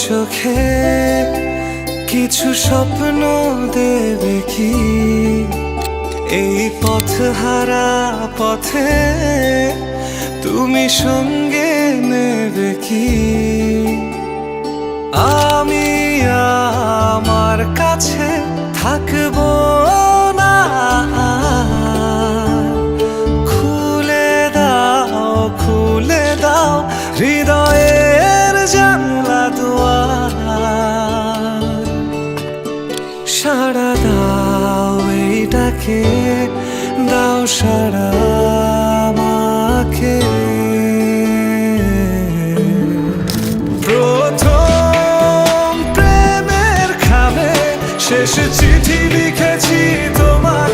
চোখে কিছু স্বপ্ন দেবে কি? এই পথহারা পথে তুমি সঙ্গে নেবে কি? আমি আমার কাছে থাকবো না, খুলে দাও হৃদয়ের জানলা দুয়ার। সাড়া দাও এই ডাকে, দাও সাড়া আমাকে। প্রথম প্রেমের খামে শেষ চিঠি লিখেছি তোমার